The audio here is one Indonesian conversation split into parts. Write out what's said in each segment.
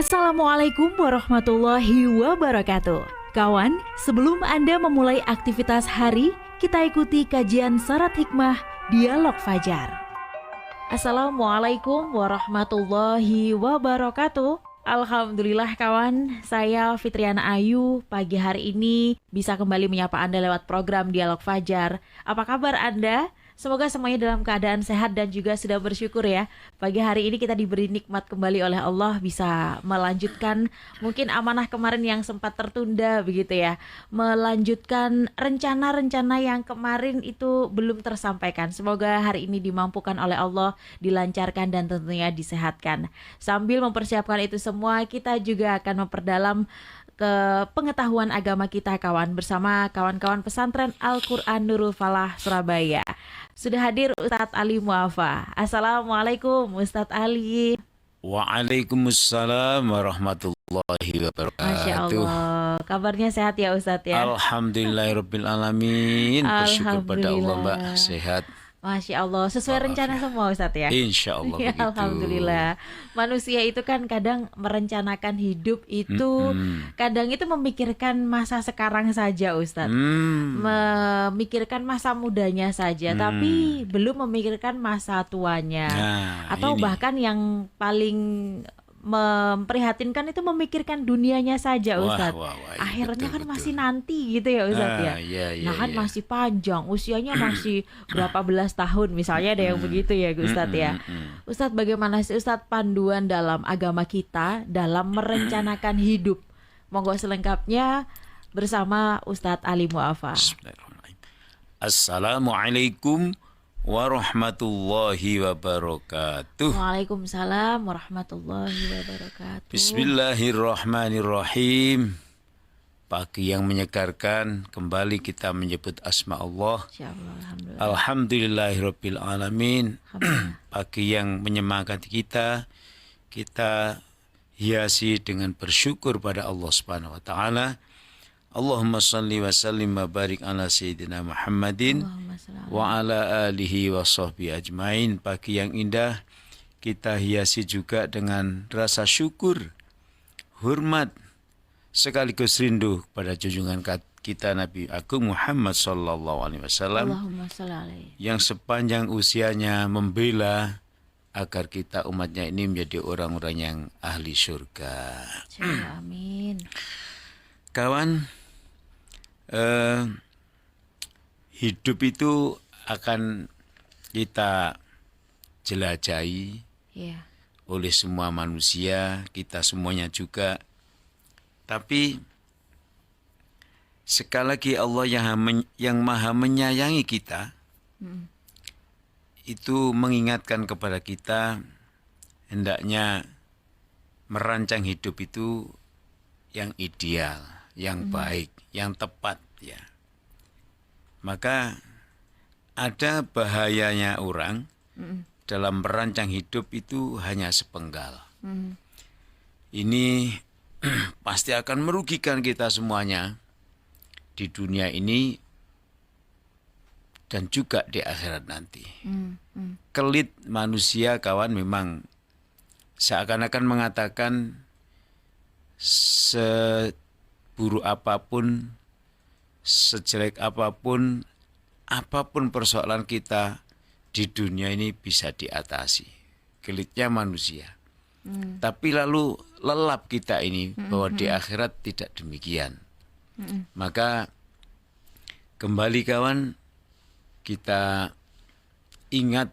Assalamualaikum warahmatullahi wabarakatuh. Kawan, sebelum Anda memulai aktivitas hari, kita ikuti kajian syarat hikmah Dialog Fajar. Assalamualaikum warahmatullahi wabarakatuh. Alhamdulillah kawan, saya Fitriana Ayu pagi hari ini bisa kembali menyapa Anda lewat program Dialog Fajar. Apa kabar Anda? Semoga semuanya dalam keadaan sehat dan juga sudah bersyukur ya. Pagi hari ini kita diberi nikmat kembali oleh Allah bisa melanjutkan mungkin amanah kemarin yang sempat tertunda begitu ya. Melanjutkan rencana-rencana yang kemarin itu belum tersampaikan. Semoga hari ini dimampukan oleh Allah, dilancarkan dan tentunya disehatkan. Sambil mempersiapkan itu semua, kita juga akan memperdalam ke pengetahuan agama kita kawan bersama kawan-kawan pesantren Al-Quran Nurul Falah Surabaya. Sudah hadir Ustadz Ali Muafa. Assalamualaikum Ustadz Ali. Waalaikumsalam warahmatullahi wabarakatuh. Masya Allah. Kabarnya sehat ya Ustadz ya? Alhamdulillahirabbil alamin. Bersyukur pada Allah Mbak, sehat. Masya Allah, sesuai rencana semua Ustadz ya? Insya Allah ya, begitu. Alhamdulillah. Manusia itu kan kadang merencanakan hidup itu, kadang itu memikirkan masa sekarang saja Ustadz. Memikirkan masa mudanya saja, tapi belum memikirkan masa tuanya. Atau ini. bahkan yang paling memprihatinkan itu memikirkan dunianya saja Ustadz. Akhirnya betul, kan masih nanti gitu ya Ustadz ya. Nah kan masih panjang, usianya masih berapa belas tahun misalnya ada yang begitu ya Ustadz ya. Ustadz, bagaimana sih Ustadz panduan dalam agama kita dalam merencanakan hidup? Monggo selengkapnya bersama Ustadz Ali Muafa. Assalamualaikum warahmatullahi wabarakatuh. Waalaikumsalam warahmatullahi wabarakatuh. Bismillahirrahmanirrahim. Pagi yang menyegarkan, kembali kita menyebut asma Allah. Alhamdulillahirabbil alamin. Pagi yang menyemangati kita hiasi dengan bersyukur pada Allah Subhanahu wa taala. Allahumma salli wa sallim wa barik ala sayyidina Muhammadin wa ala alihi wa sahbihi ajmain. Pagi yang indah kita hiasi juga dengan rasa syukur, hormat, sekaligus rindu pada junjungan kita Nabi Agung Muhammad sallallahu alaihi wasallam yang sepanjang usianya membela agar kita umatnya ini menjadi orang-orang yang ahli surga. Amin. Kawan, hidup itu akan kita jelajahi oleh semua manusia, kita semuanya juga. Tapi sekali lagi Allah yang maha menyayangi kita, itu mengingatkan kepada kita hendaknya merancang hidup itu yang ideal, yang baik, yang tepat ya. Maka ada bahayanya orang dalam merancang hidup itu hanya sepenggal. Ini pasti akan merugikan kita semuanya di dunia ini dan juga di akhirat nanti. Kelit manusia kawan memang seakan-akan mengatakan seburuk apapun, sejelek apapun, apapun persoalan kita di dunia ini bisa diatasi. Gelitnya manusia. Tapi lalu lelap kita ini bahwa di akhirat tidak demikian. Maka kembali kawan, kita ingat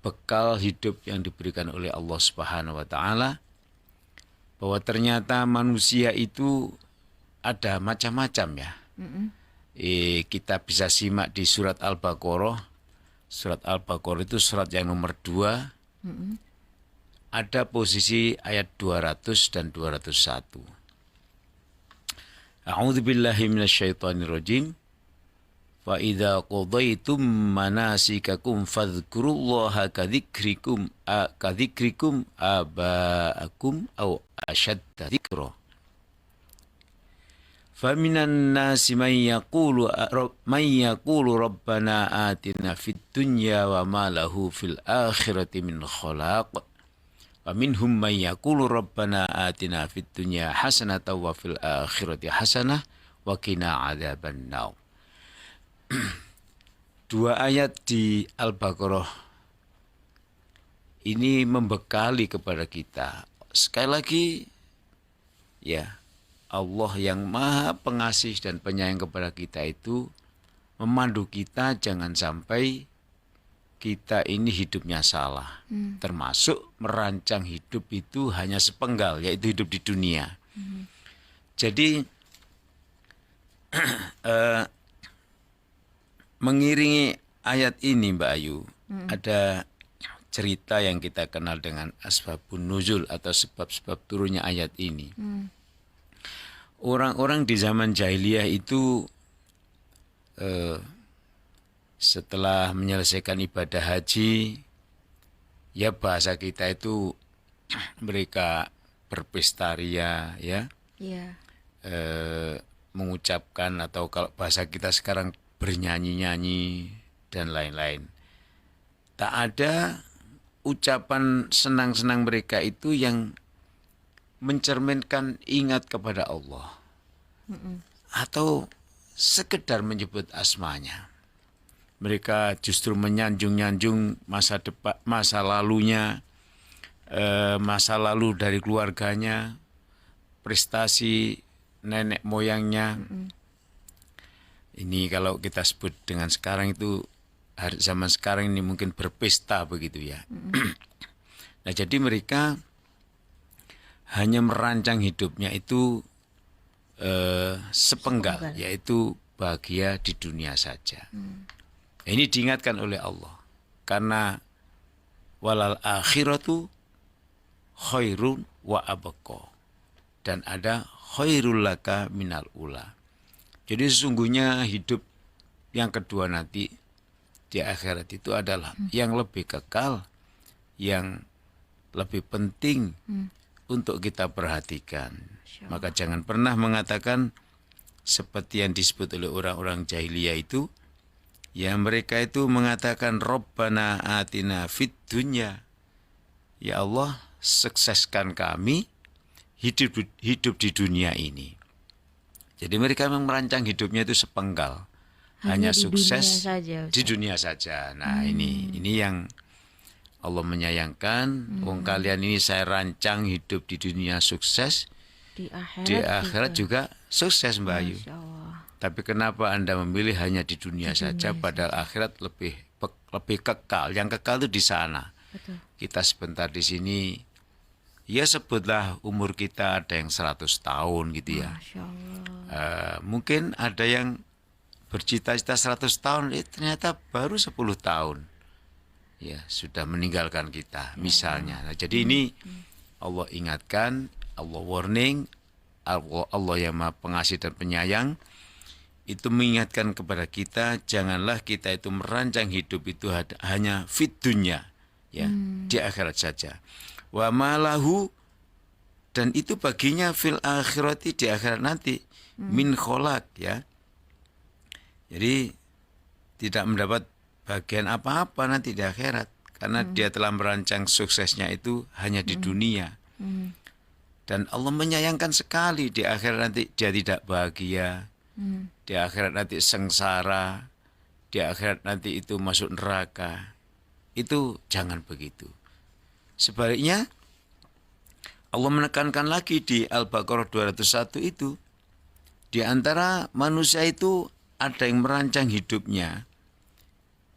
bekal hidup yang diberikan oleh Allah Subhanahu wa taala, bahwa ternyata manusia itu ada macam-macam ya. Kita bisa simak di surat Al-Baqarah. Surat Al-Baqarah itu surat yang nomor 2. Ada posisi ayat 200 dan 201. A'udzubillahi minasyaitonirrajim. Fa idza qadaitum manasikakum fadhkurullaha kadzikrikum aba'akum aw ashadda dzikra. Faminan nasi man yaqulu rabbana atina fid dunya wa ma lahu fil akhirati min khalaq. Wa minhum may yaqulu rabbana atina fid dunya hasanatan wa fil akhirati hasanah wa qina adzabannar. Dua ayat di Al-Baqarah ini membekali kepada kita. Sekali lagi, ya, Allah yang maha pengasih dan penyayang kepada kita itu memandu kita jangan sampai kita ini hidupnya salah. Termasuk merancang hidup itu hanya sepenggal, yaitu hidup di dunia. Jadi mengiringi ayat ini Mbak Ayu, ada cerita yang kita kenal dengan asbabun nuzul atau sebab-sebab turunnya ayat ini. Orang-orang di zaman jahiliyah itu setelah menyelesaikan ibadah haji, ya bahasa kita itu mereka berpesta ria, ya, mengucapkan atau kalau bahasa kita sekarang bernyanyi-nyanyi dan lain-lain. Tak ada ucapan senang-senang mereka itu yang mencerminkan ingat kepada Allah atau sekedar menyebut asmanya. Mereka justru menyanjung-nyanjung masa lalunya, masa lalu dari keluarganya, prestasi nenek moyangnya. Ini kalau kita sebut dengan sekarang itu, zaman sekarang ini mungkin berpesta begitu ya. Nah jadi mereka hanya merancang hidupnya itu sepenggal, yaitu bahagia di dunia saja. Ini diingatkan oleh Allah. Karena walal akhiratu khairun wa abqa. Dan ada khairul laka minal ula. Jadi sesungguhnya hidup yang kedua nanti di akhirat itu adalah yang lebih kekal, yang lebih penting untuk kita perhatikan. Maka jangan pernah mengatakan seperti yang disebut oleh orang-orang jahiliyah itu, ya mereka itu mengatakan Rabbana atina fid dunya. Ya Allah, sukseskan kami hidup di dunia ini. Jadi mereka memang merancang hidupnya itu sepenggal. Hanya sukses di dunia saja. Nah ini yang Allah menyayangkan. Kalian ini saya rancang hidup di dunia sukses. Di akhirat juga sukses Mbak Ayu. Tapi kenapa Anda memilih hanya di dunia saja, padahal akhirat lebih kekal. Yang kekal itu di sana. Betul. Kita sebentar di sini, ya sebutlah umur kita ada yang 100 tahun gitu ya. Mungkin ada yang bercita-cita 100 tahun, ternyata baru 10 tahun. Ya, sudah meninggalkan kita, misalnya. Nah, jadi ini Allah ingatkan, Allah warning, Allah yang Maha Pengasih dan Penyayang, itu mengingatkan kepada kita, janganlah kita itu merancang hidup itu hanya fit dunya, ya, di akhirat saja. Wa malahu, dan itu baginya fil akhirati, di akhirat nanti, min kholak, ya. Jadi tidak mendapat bagian apa-apa nanti di akhirat, karena dia telah merancang suksesnya itu hanya di dunia. Dan Allah menyayangkan sekali di akhirat nanti dia tidak bahagia, di akhirat nanti sengsara, di akhirat nanti itu masuk neraka. Itu jangan begitu. Sebaliknya Allah menekankan lagi di Al-Baqarah 201 itu, di antara manusia itu ada yang merancang hidupnya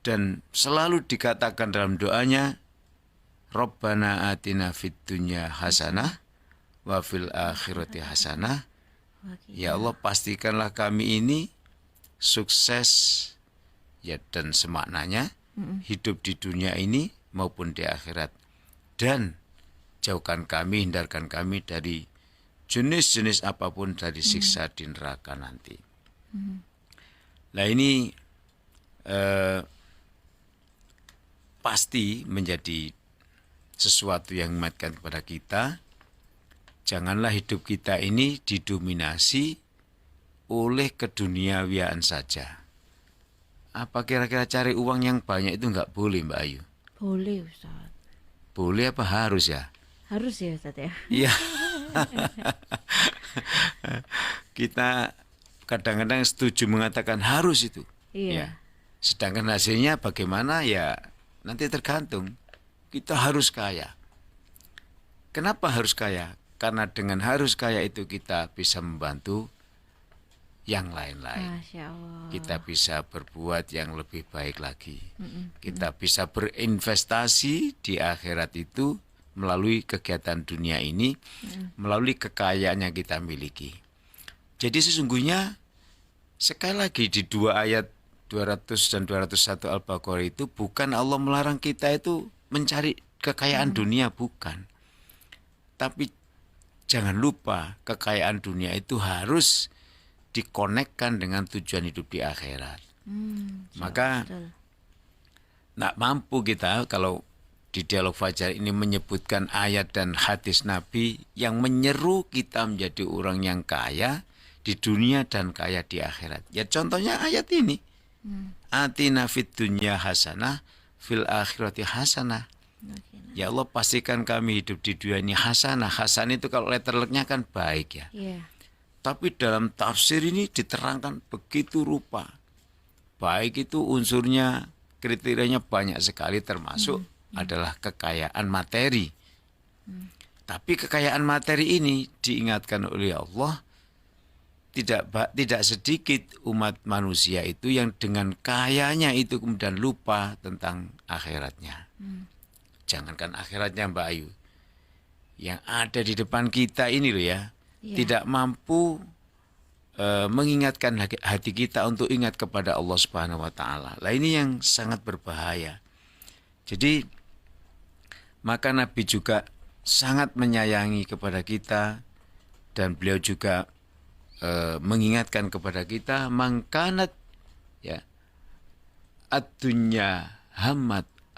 dan selalu dikatakan dalam doanya, Rabbana atina fid dunya hasanah wa fil akhirati hasanah. Ya Allah, pastikanlah kami ini sukses, ya, dan semaknanya hidup di dunia ini maupun di akhirat. Dan jauhkan kami, hindarkan kami dari jenis-jenis apapun dari siksa di neraka nanti. Nah ini pasti menjadi sesuatu yang mengingatkan kepada kita, janganlah hidup kita ini didominasi oleh keduniawiaan saja. Apa kira-kira cari uang yang banyak itu enggak boleh Mbak Ayu? Boleh Ustaz. Boleh apa harus ya? Harus ya Ustaz ya. Iya. Kita kadang-kadang setuju mengatakan harus itu. Iya. Ya. Sedangkan hasilnya bagaimana ya nanti tergantung. Kita harus kaya. Kenapa harus kaya? Karena dengan harus kaya itu kita bisa membantu yang lain-lain. Masya Allah. Kita bisa berbuat yang lebih baik lagi. Kita bisa berinvestasi di akhirat itu melalui kegiatan dunia ini, melalui kekayaan yang kita miliki. Jadi sesungguhnya sekali lagi di dua ayat 200 dan 201 Al-Baqarah itu bukan Allah melarang kita itu mencari kekayaan dunia, bukan. Tapi jangan lupa kekayaan dunia itu harus dikonekkan dengan tujuan hidup di akhirat. Maka tidak mampu kita kalau di Dialog Fajar ini menyebutkan ayat dan hadis Nabi yang menyeru kita menjadi orang yang kaya di dunia dan kaya di akhirat. Ya contohnya ayat ini. Atina fid dunya hasanah fil akhirati hasanah. Ya Allah pastikan kami hidup di dunia ini hasanah. Hasanah itu kalau letterleknya kan baik ya. Iya. Tapi dalam tafsir ini diterangkan begitu rupa. Baik itu unsurnya, kriterianya banyak sekali termasuk adalah kekayaan materi. Tapi kekayaan materi ini diingatkan oleh Allah, tidak sedikit umat manusia itu yang dengan kayanya itu kemudian lupa tentang akhiratnya. Jangankan akhiratnya Mbak Ayu, yang ada di depan kita ini loh ya, tidak mampu mengingatkan hati kita untuk ingat kepada Allah Subhanahu wa taala. Lah ini yang sangat berbahaya. Jadi maka Nabi juga sangat menyayangi kepada kita dan beliau juga mengingatkan kepada kita mangkanat ya ad-dunya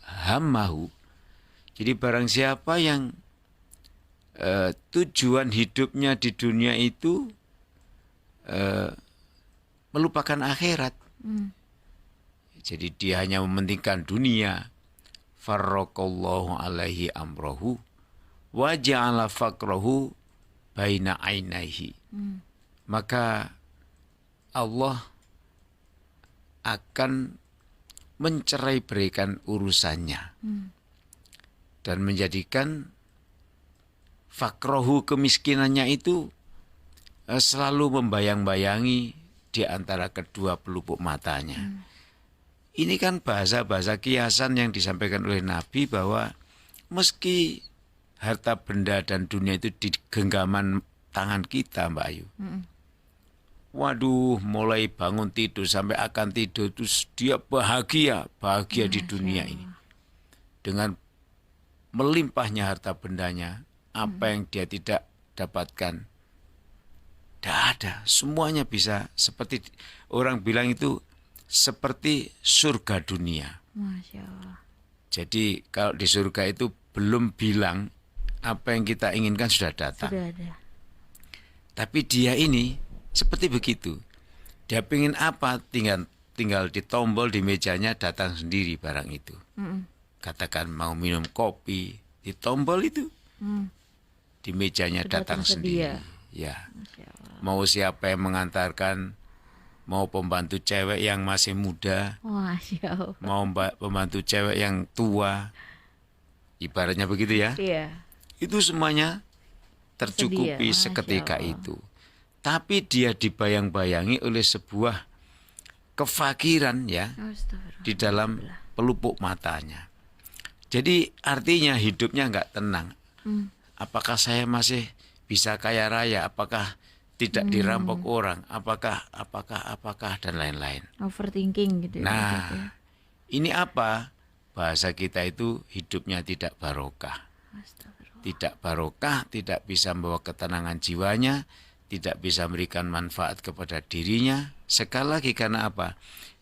hammahu. Jadi barang siapa yang tujuan hidupnya di dunia itu melupakan akhirat. Jadi dia hanya mementingkan dunia. Farraqallahu alaihi amrohu wa ja'ala faqrahu baina ainaihi. Maka Allah akan mencerai berikan urusannya dan menjadikan fakrohu kemiskinannya itu selalu membayang-bayangi di antara kedua pelupuk matanya. Ini kan bahasa-bahasa kiasan yang disampaikan oleh Nabi bahwa meski harta benda dan dunia itu di genggaman tangan kita Mbak Ayu. Waduh, mulai bangun tidur sampai akan tidur terus dia bahagia di dunia ini. Dengan melimpahnya harta bendanya, apa yang dia tidak dapatkan, tidak ada. Semuanya bisa seperti orang bilang itu seperti surga dunia. Masya Allah. Jadi kalau di surga itu belum bilang apa yang kita inginkan sudah datang. Sudah ada. Tapi dia ini seperti begitu. Dia pengen apa tinggal ditombol di mejanya datang sendiri barang itu. Katakan mau minum kopi, ditombol itu. Di mejanya Sudah datang tersedia. sendiri. Ya. Mau siapa yang mengantarkan, mau pembantu cewek yang masih muda, Masya Allah. mau pembantu cewek yang tua, ibaratnya begitu ya. Iya. Itu semuanya tercukupi Tersedia, seketika Masya Allah. itu. Tapi dia dibayang-bayangi oleh sebuah kefakiran ya Astagfirullah. di dalam pelupuk matanya. Jadi artinya hidupnya nggak tenang. Apakah saya masih bisa kaya raya? Apakah tidak dirampok orang? Apakah dan lain-lain. Overthinking gitu ya. Nah, maksudnya. ini apa? Bahasa kita itu hidupnya tidak barokah. Astagfirullah. Tidak barokah, tidak bisa membawa ketenangan jiwanya, tidak bisa memberikan manfaat kepada dirinya. Sekali lagi karena apa?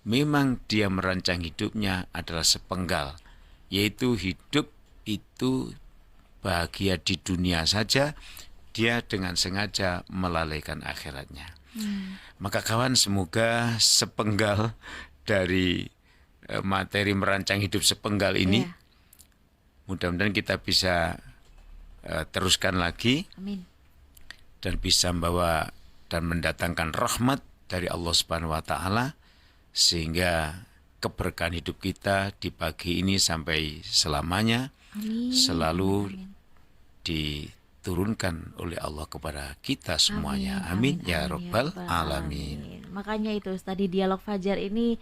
Memang dia merancang hidupnya adalah sepenggal, yaitu hidup itu bahagia di dunia saja, dia dengan sengaja melalaikan akhiratnya. Maka kawan, semoga sepenggal dari materi merancang hidup sepenggal ini, Iya. mudah-mudahan kita bisa teruskan lagi Amin. dan bisa membawa dan mendatangkan rahmat dari Allah Subhanahu wa taala sehingga keberkahan hidup kita di pagi ini sampai selamanya Amin. selalu Amin. diturunkan oleh Allah kepada kita semuanya. Amin, ya rabbal alamin. Makanya itu tadi dialog fajar ini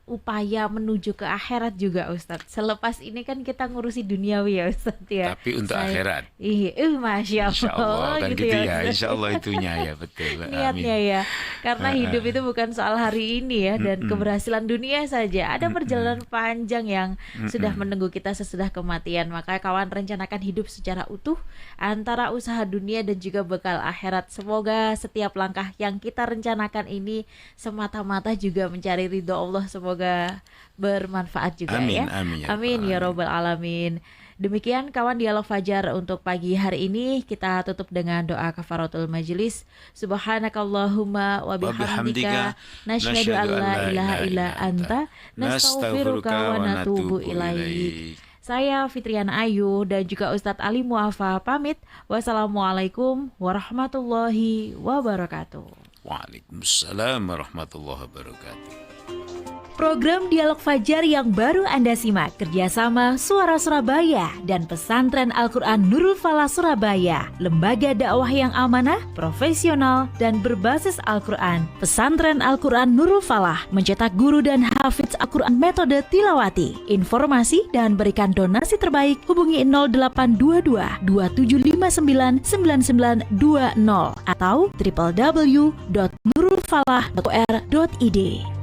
upaya menuju ke akhirat juga Ustadz. Selepas ini kan kita ngurusi duniawi ya Ustadz ya. Tapi untuk akhirat. Iya, Masya Allah. Insya Allah kan gitu ya. Ustadz. Insya Allah itunya ya, betul. Niatnya ya. Karena hidup itu bukan soal hari ini ya dan keberhasilan dunia saja. Ada perjalanan panjang yang sudah menunggu kita sesudah kematian. Maka kawan rencanakan hidup secara utuh antara usaha dunia dan juga bekal akhirat. Semoga setiap langkah yang kita rencanakan ini semata-mata juga mencari ridho Allah. Semoga bermanfaat juga amin, ya. Amin ya robbal alamin. Demikian kawan dialog fajar untuk pagi hari ini. Kita tutup dengan doa kafaratul majelis. Subhanakallahumma wa bihamdika nasyhadu an la ilaha illa anta nastaghfiruka wa natubu ilaik. Saya Fitriana Ayu dan juga Ustadz Ali Muafa pamit. Wassalamualaikum warahmatullahi wabarakatuh. Waalaikumsalam warahmatullahi wabarakatuh. Program Dialog Fajar yang baru Anda simak kerjasama Suara Surabaya dan Pesantren Al-Quran Nurul Falah Surabaya, lembaga dakwah yang amanah, profesional, dan berbasis Al-Quran. Pesantren Al-Quran Nurul Falah mencetak guru dan hafidz Al-Quran metode tilawati. Informasi dan berikan donasi terbaik hubungi 0822 2759 9920 atau www.nurulfalah.or.id.